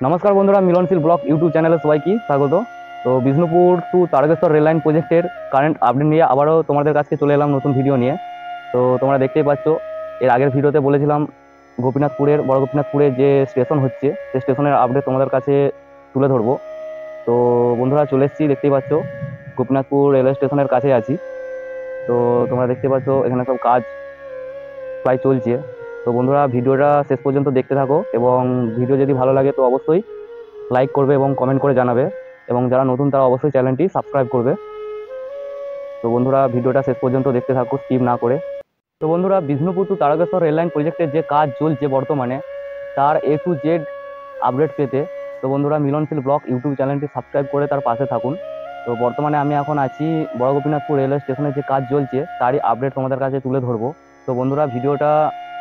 নমস্কার বন্ধুরা, মিলনশীল blog YouTube চ্যানেলে সবাইকে স্বাগত। তো Bishnupur to Tarakeswar rail line প্রজেক্টের কারেন্ট আপডেট নিয়ে আবারও তোমাদের কাছে চলে এলাম নতুন ভিডিও নিয়ে। তো তোমরা দেখতেই পাচ্ছ, এর আগের ভিডিওতে বলেছিলাম বড় গোপীনাথপুরে যে স্টেশন হচ্ছে সেই স্টেশনের আপডেট তোমাদের কাছে তুলে ধরবো। তো বন্ধুরা চলে এসেছি, দেখতেই পাচ্ছ গোপীনাথপুর রেলওয়ে স্টেশনের কাছে আছি। তো তোমরা দেখতে পাচ্ছ এখানে সব কাজ প্রায় চলছে। তো বন্ধুরা ভিডিওটা শেষ পর্যন্ত দেখতে থাকো, এবং ভিডিও যদি ভালো লাগে তো অবশ্যই লাইক করবে এবং কমেন্ট করে জানাবে, এবং যারা নতুন তারা অবশ্যই চ্যানেলটি সাবস্ক্রাইব করবে। তো বন্ধুরা ভিডিওটা শেষ পর্যন্ত দেখতে থাকো স্কিপ না করে। তো বন্ধুরা, বিষ্ণুপুর টু তারকেশ্বর রেললাইন প্রজেক্টের যে কাজ চলছে বর্তমানে, তার A to Z আপডেট পেতে তো বন্ধুরা মিলনশীল ব্লগ ইউটিউব চ্যানেলটি সাবস্ক্রাইব করে তার পাশে থাকুন। তো বর্তমানে আমি এখন আছি বড় গোপীনাথপুর রেলওয়ে স্টেশনে যে কাজ চলছে তারই আপডেট তোমাদের কাছে তুলে ধরবো। তো বন্ধুরা ভিডিওটা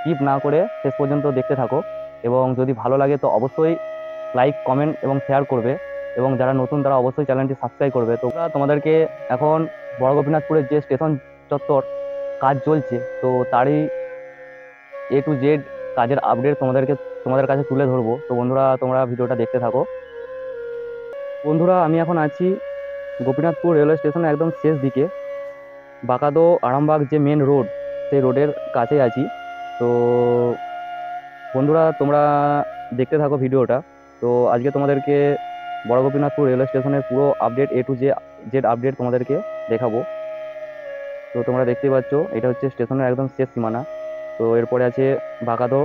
স্কিপ না করে শেষ পর্যন্ত দেখতে থাকো, এবং যদি ভালো লাগে তো অবশ্যই লাইক কমেন্ট এবং শেয়ার করবে, এবং যারা নতুন তারা অবশ্যই চ্যানেলটি সাবস্ক্রাইব করবে। তো তোমাদেরকে এখন বড় গোপীনাথপুরের যে স্টেশন চত্বর কাজ চলছে তো তারই A to Z কাজের আপডেট তোমাদের কাছে তুলে ধরবো। তো বন্ধুরা তোমরা ভিডিওটা দেখতে থাকো। বন্ধুরা আমি এখন আছি গোপীনাথপুর রেলওয়ে স্টেশনের একদম শেষ দিকে, বাঁকাদো আরামবাগ যে মেন রোড সেই রোডের কাছেই আছি। তো বন্ধুরা তোমরা দেখতে থাকো ভিডিওটা। তো আজকে তোমাদেরকে বড় গোপীনাথপুর রেলওয়ে স্টেশনের পুরো update A to Z update তোমাদেরকে দেখাবো। তো তোমরা দেখতেই পাচ্ছ এটা হচ্ছে স্টেশনের একদম শেষ সীমানা। তো এরপরে আছে বাঁকাদো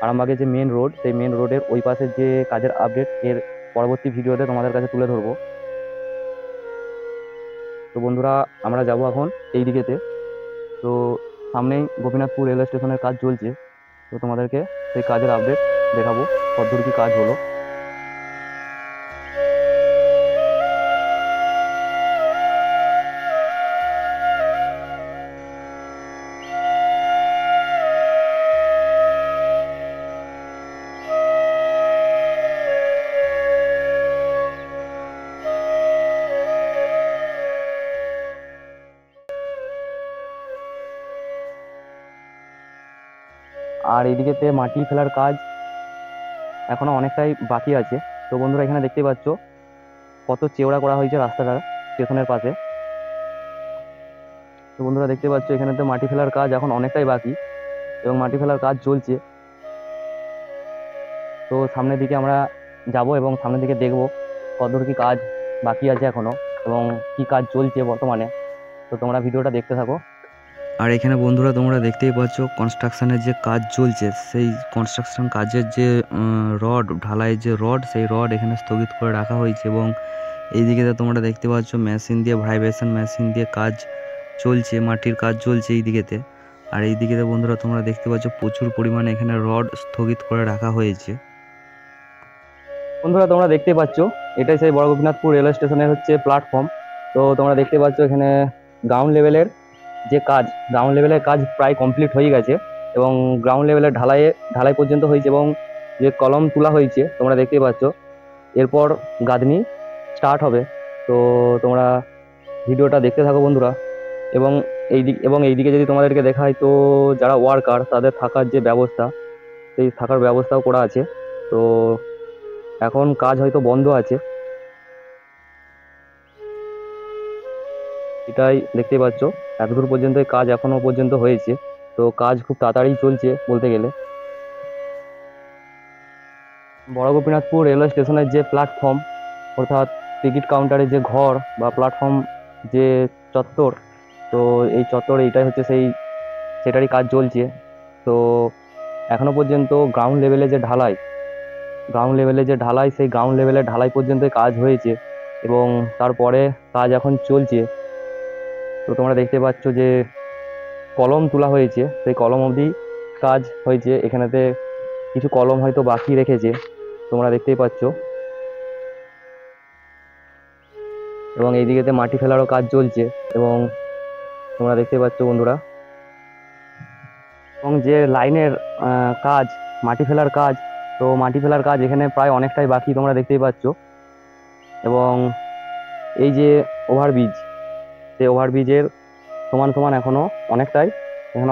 আরামবাগের যে মেন রোড, সেই মেন রোডের ওই পাশের যে কাজের আপডেট এর পরবর্তী ভিডিওতে তোমাদের কাছে তুলে ধরবো। তো বন্ধুরা আমরা যাব এখন এই দিকেতে। তো সামনেই গোপীনাথপুর রেলওয়ে স্টেশনের কাজ চলছে, তো তোমাদেরকে সেই কাজের আপডেট দেখাবো কতদূর কি কাজ হলো। আর এইদিকেতে মাটি ফেলার কাজ এখনো অনেকটাই বাকি আছে। তো বন্ধুরা এখানে দেখতে পাচ্ছ কত চেওড়া করা হয়েছে রাস্তাটা স্টেশনের পাশে। তো বন্ধুরা দেখতে পাচ্ছ এখানে তো মাটি ফেলার কাজ এখন অনেকটাই বাকি, এবং মাটি ফেলার কাজ চলছে। তো সামনের দিকে আমরা যাব এবং সামনের দিকে দেখব কতদূর কি কাজ বাকি আছে এখনো, এবং কি কাজ চলছে বর্তমানে। তো তোমরা ভিডিওটা দেখতে থাকো। আর এখানে বন্ধুরা তোমরা দেখতেই পাচ্ছ কনস্ট্রাকশনের যে কাজ চলছে, সেই কনস্ট্রাকশন কাজের যে রড ঢালাই যে রড, সেই রড এখানে স্থগিত করে রাখা হয়েছে। এবং এইদিকে তোমরা দেখতে পাচ্ছ মেশিন দিয়ে, ভাইব্রেশন মেশিন দিয়ে কাজ চলছে, মাটির কাজ চলছে এইদিকেতে। আর এইদিকে বন্ধুরা তোমরা দেখতে পাচ্ছ প্রচুর পরিমাণে এখানে রড স্থগিত করে রাখা হয়েছে। বন্ধুরা তোমরা দেখতে পাচ্ছ এটাই সেই বড় গোপীনাথপুর রেলওয়ে স্টেশনের হচ্ছে প্ল্যাটফর্ম। তো তোমরা দেখতে পাচ্ছ এখানে গ্রাউন্ড লেভেলের যে কাজ, গ্রাউন্ড লেভেলের কাজ প্রায় কমপ্লিট হয়ে গেছে, এবং গ্রাউন্ড লেভেলের ঢালাই পর্যন্ত হয়েছে, এবং যে কলম তোলা হয়েছে তোমরা দেখতেই পাচ্ছ। এরপর গাঁথনি স্টার্ট হবে। তো তোমরা ভিডিওটা দেখতে থাকো বন্ধুরা। এবং এইদিকে যদি তোমাদেরকে দেখায় তো যারা ওয়ার্কার তাদের থাকার যে ব্যবস্থা, সেই থাকার ব্যবস্থাও করা আছে। তো এখন কাজ হয়তো বন্ধ আছে, এটাই দেখতে পাচ্ছ। এতদূর পর্যন্ত কাজ এখনো পর্যন্ত হয়েছে। তো কাজ খুব তাড়াতাড়ি চলছে বলতে গেলে। বড় গোপীনাথপুর রেলওয়ে স্টেশনের যে প্ল্যাটফর্ম, অর্থাৎ টিকিট কাউন্টারের যে ঘর বা প্ল্যাটফর্ম যে চত্বর, তো এই চত্বর এইটাই হচ্ছে সেটারই কাজ চলছে। তো এখনো পর্যন্ত সেই গ্রাউন্ড লেভেলের ঢালাই পর্যন্ত কাজ হয়েছে, এবং তারপরে কাজ এখন চলছে। তো তোমরা দেখতে পাচ্ছ যে কলম তোলা হয়েছে, সেই কলম অবধি কাজ হয়েছে। এখানেতে কিছু কলম হয়তো বাকি রেখেছে, তোমরা দেখতেই পাচ্ছ। এবং এইদিকেতে মাটি ফেলারও কাজ চলছে, এবং তোমরা দেখতে পাচ্ছ বন্ধুরা। এবং যে লাইনের কাজ, মাটি ফেলার কাজ, তো মাটি ফেলার কাজ এখানে প্রায় অনেকটাই বাকি তোমরা দেখতেই পাচ্ছ। এবং এই যে ওভারব্রিজ, সেই ওভারব্রিজের সমান সমান এখানে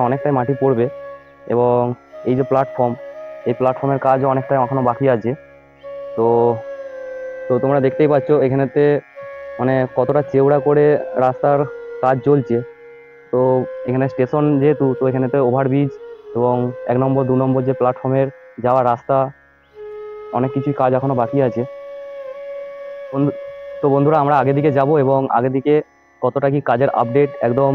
অনেকটাই মাটি পড়বে। এবং এই যে প্ল্যাটফর্ম, এই প্ল্যাটফর্মের কাজও অনেকটাই এখনো বাকি আছে। তো তো তোমরা দেখতেই পাচ্ছ এখানেতে মানে কতটা চেওড়া করে রাস্তার কাজ চলছে। তো এখানে স্টেশন যেহেতু, তো এখানেতে ওভারব্রিজ এবং 1 নম্বর 2 নম্বর যে প্ল্যাটফর্মের যাওয়ার রাস্তা, অনেক কিছুই কাজ এখনো বাকি আছে। বন্ধু- তো বন্ধুরা আমরা আগের দিকে যাব এবং আগের দিকে কতটা কি কাজের আপডেট, একদম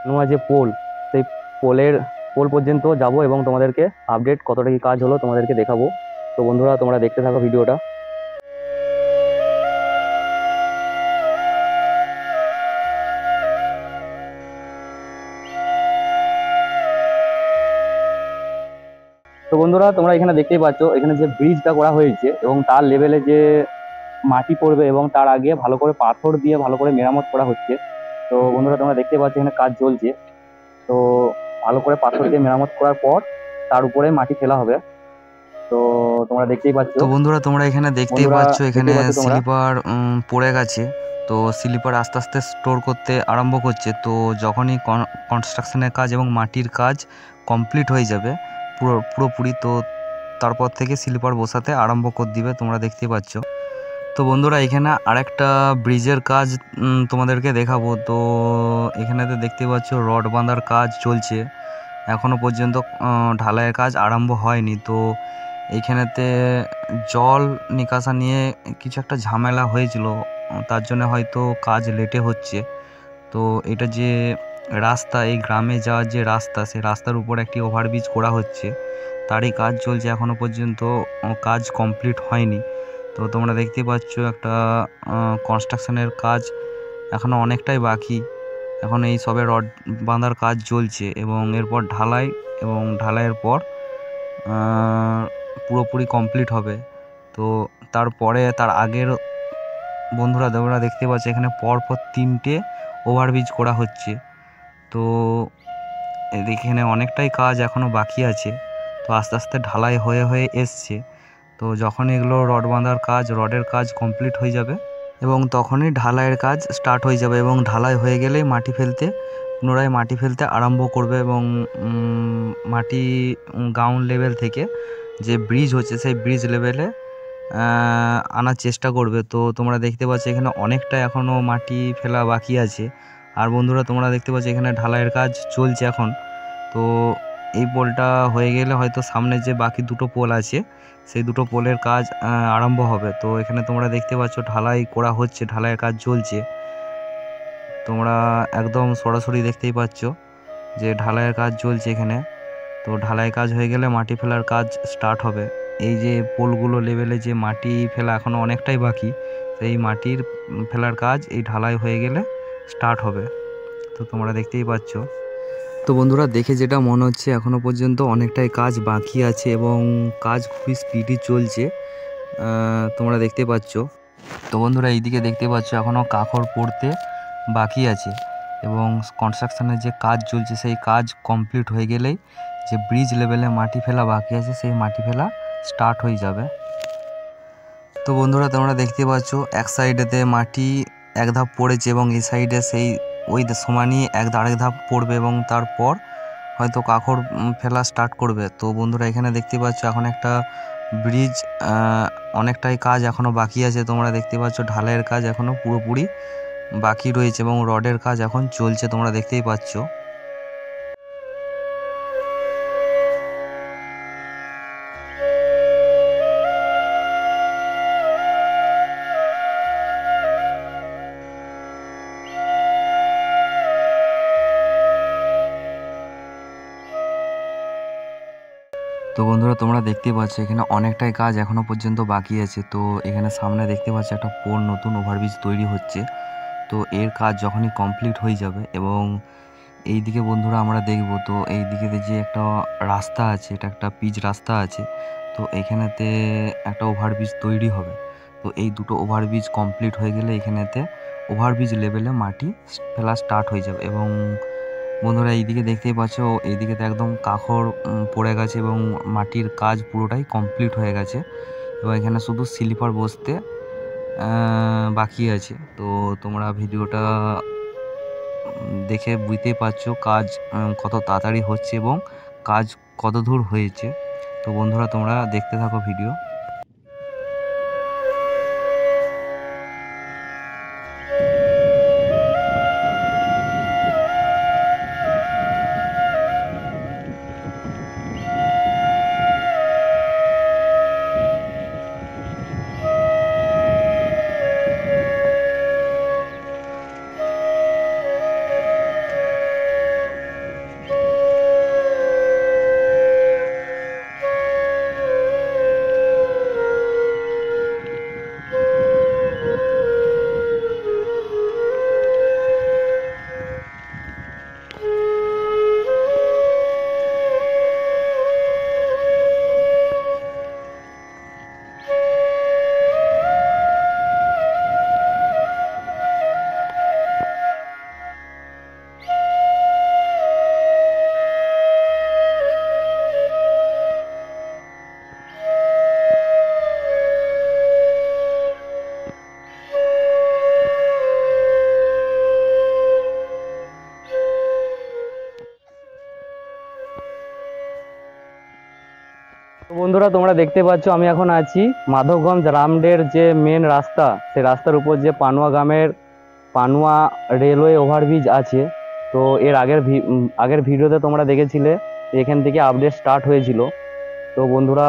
নোয়া যে পোল, সেই পোল পর্যন্ত যাব এবং তোমাদেরকে আপডেট কতটা কি কাজ হলো তোমাদেরকে দেখাবো। তো বন্ধুরা তোমরা দেখতে থাকো ভিডিওটা। তো বন্ধুরা তোমরা এখানে দেখতেই পাচ্ছ এখানে যে ব্রিজটা করা হয়েছে এবং তার লেভেলে যে মাটি পড়বে এবং তার আগে ভালো করে পাথর দিয়ে ভালো করে মেরামত করা হচ্ছে। তো বন্ধুরা তোমরা দেখতে পাচ্ছ এখানে কাজ চলছে। তো ভালো করে পাথর দিয়ে মেরামত করার পর তার উপরে মাটি ফেলা হবে। তো তোমরা দেখতেই পাচ্ছ। তো বন্ধুরা তোমরা এখানে দেখতেই বন্ধুরা পাচ্ছ, এখানে দেখতেই পাচ্ছ তোমরা। স্লিপার পড়ে গেছে। তো স্লিপার আস্তে আস্তে স্টোর করতে আরম্ভ করছে। তো যখনই কনস্ট্রাকশনের কাজ এবং মাটির কাজ কমপ্লিট হয়ে যাবে পুরোপুরি, তো তারপর থেকে স্লিপার বসাতে আরম্ভ করে দিবে, তোমরা দেখতেই পাচ্ছ। তো বন্ধুরা এখানে আরেকটা ব্রিজের কাজ তোমাদেরকে দেখাবো। তো এখানেতে দেখতে পাচ্ছ রড বাঁধার কাজ চলছে, এখনো পর্যন্ত ঢালাইয়ের কাজ আরম্ভ হয়নি। তো এইখানেতে জল নিকাশা নিয়ে কিছু একটা ঝামেলা হয়েছিল, তার জন্য হয়তো কাজ লেটে হচ্ছে। তো এটা যে রাস্তা, এই গ্রামে যাওয়ার যে রাস্তা, সেই রাস্তার উপর একটি ওভারব্রিজ করা হচ্ছে, তারই কাজ চলছে, এখনো পর্যন্ত কাজ কমপ্লিট হয়নি। তো তোমরা দেখতেই পাচ্ছ একটা কনস্ট্রাকশনের কাজ এখনো অনেকটাই বাকি। এখন এই সবে রড বাঁধার কাজ চলছে এবং এরপর ঢালাই, এবং ঢালাইয়ের পর পুরোপুরি কমপ্লিট হবে। তো তারপরে তার আগের বন্ধুরা তোমরা দেখতে পাচ্ছ এখানে পরপর 3টে ওভারব্রিজ করা হচ্ছে। তো এখানে অনেকটাই কাজ এখনও বাকি আছে। তো আস্তে আস্তে ঢালাই হয়ে হয়ে এসছে। তো যখন এগুলো রড বাঁধার কাজ, রডের কাজ কমপ্লিট হয়ে যাবে এবং তখনই ঢালাইয়ের কাজ স্টার্ট হয়ে যাবে, এবং ঢালাই হয়ে গেলেই পুনরায় মাটি ফেলতে আরম্ভ করবে এবং মাটি গ্রাউন্ড লেভেল থেকে যে ব্রিজ হচ্ছে সেই ব্রিজ লেভেলে আনার চেষ্টা করবে। তো তোমরা দেখতে পাচ্ছ এখানে অনেকটা এখনও মাটি ফেলা বাকি আছে। আর বন্ধুরা তোমরা দেখতে পাচ্ছ এখানে ঢালাইয়ের কাজ চলছে এখন। তো এই পোলটা হয়ে গেলে হয়তো সামনে যে বাকি দুটো পোল আছে, সেই দুটো পোলের কাজ আরম্ভ হবে। তো এখানে তোমরা দেখতে পাচ্ছ ঢালাই করা হচ্ছে, ঢালাইয়ের কাজ চলছে। তোমরা একদম সরাসরি দেখতেই পাচ্ছ যে ঢালাইয়ের কাজ চলছে এখানে। তো ঢালাই কাজ হয়ে গেলে মাটি ফেলার কাজ স্টার্ট হবে। এই যে পোলগুলো লেভেলে যে মাটি ফেলা এখনও অনেকটাই বাকি, সেই মাটির ফেলার কাজ এই ঢালাই হয়ে গেলে স্টার্ট হবে। তো তোমরা দেখতেই পাচ্ছ। তো বন্ধুরা দেখে যেটা মনে হচ্ছে এখনও পর্যন্ত অনেকটাই কাজ বাকি আছে এবং কাজ খুবই স্পিডি চলছে, তোমরা দেখতে পাচ্ছ। তো বন্ধুরা এইদিকে দেখতে পাচ্ছ এখনও কাঁকড় পড়তে বাকি আছে এবং কনস্ট্রাকশনের যে কাজ চলছে সেই কাজ কমপ্লিট হয়ে গেলেই যে ব্রিজ লেভেলে মাটি ফেলা বাকি আছে সেই মাটি ফেলা স্টার্ট হয়ে যাবে। তো বন্ধুরা তোমরা দেখতে পাচ্ছ এক সাইডেতে মাটি এক ধাপ পড়েছে এবং এই সাইডে সেই ওই সমানই আরেক ধাপ পড়বে এবং তারপর হয়তো কাঁকড় ফেলা স্টার্ট করবে। তো বন্ধুরা এখানে দেখতে পাচ্ছ এখন একটা ব্রিজ, অনেকটাই কাজ এখনও বাকি আছে। তোমরা দেখতে পাচ্ছ ঢালাইয়ের কাজ এখনও পুরোপুরি বাকি রয়েছে এবং রডের কাজ এখন চলছে, তোমরা দেখতেই পাচ্ছ। তো বন্ধুরা তোমরা দেখতে পাচ্ছ এখানে অনেকটাই কাজ এখনো পর্যন্ত বাকি আছে। তো এখানে সামনে দেখতে পাচ্ছ একটা পোল, নতুন ওভারব্রিজ তৈরি হচ্ছে। তো এর কাজ যখনই কমপ্লিট হয়ে যাবে এবং এই দিকে বন্ধুরা আমরা দেখব, তো এই দিকে যে একটা রাস্তা আছে, এটা একটা পিচ রাস্তা আছে। তো এখানেতে একটা ওভারব্রিজ তৈরি হবে। তো এই দুটো ওভারব্রিজ কমপ্লিট হয়ে গেলে এখানেতে ওভারব্রিজ লেভেলে মাটি ফেলা স্টার্ট হয়ে যাবে। এবং বন্ধুরা এইদিকে দেখতেই পাচ্ছ, এইদিকে তো একদম কাঁকড় পড়ে গেছে এবং মাটির কাজ পুরোটাই কমপ্লিট হয়ে গেছে এবং এখানে শুধু স্লিপার বসতে বাকি আছে। তো তোমরা ভিডিওটা দেখে বুঝতেই পারছো কাজ কত তাড়াতাড়ি হচ্ছে এবং কাজ কত দূর হয়েছে। তো বন্ধুরা তোমরা দেখতে থাকো ভিডিও। তো বন্ধুরা তোমরা দেখতে পাচ্ছ আমি এখন আছি মাধবগঞ্জ রামডের যে মেন রাস্তা, সেই রাস্তার উপর যে পানুয়া রেলওয়ে ওভারব্রিজ আছে। তো এর আগের ভিডিওতে তোমরা দেখেছিলে এখান থেকে আপডেট স্টার্ট হয়েছিল। তো বন্ধুরা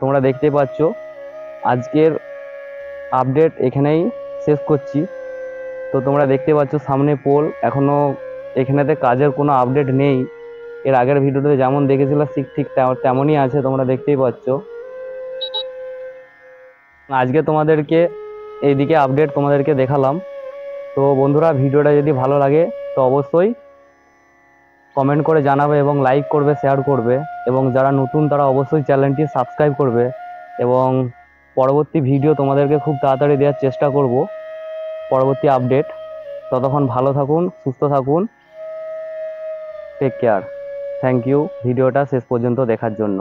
তোমরা দেখতে পাচ্ছ আজকের আপডেট এখানেই শেষ করছি। তো তোমরা দেখতে পাচ্ছ সামনে পোল, এখনো এখানেতে কাজের কোনো আপডেট নেই। এর আগের ভিডিওতে যেমন দেখেছিল ঠিক ঠিক তেমনই আছে, তোমরা দেখতেই পাচ্ছ। আজকে তোমাদেরকে এইদিকে আপডেট তোমাদেরকে দেখালাম। তো বন্ধুরা ভিডিওটা যদি ভালো লাগে তো অবশ্যই কমেন্ট করে জানাবে এবং লাইক করবে, শেয়ার করবে, এবং যারা নতুন তারা অবশ্যই চ্যানেলটি সাবস্ক্রাইব করবে। এবং পরবর্তী ভিডিও তোমাদেরকে খুব তাড়াতাড়ি দেওয়ার চেষ্টা করব, পরবর্তী আপডেট। ততক্ষণ ভালো থাকুন, সুস্থ থাকুন, টেক কেয়ার। থ্যাংক ইউ ভিডিওটা শেষ পর্যন্ত দেখার জন্য।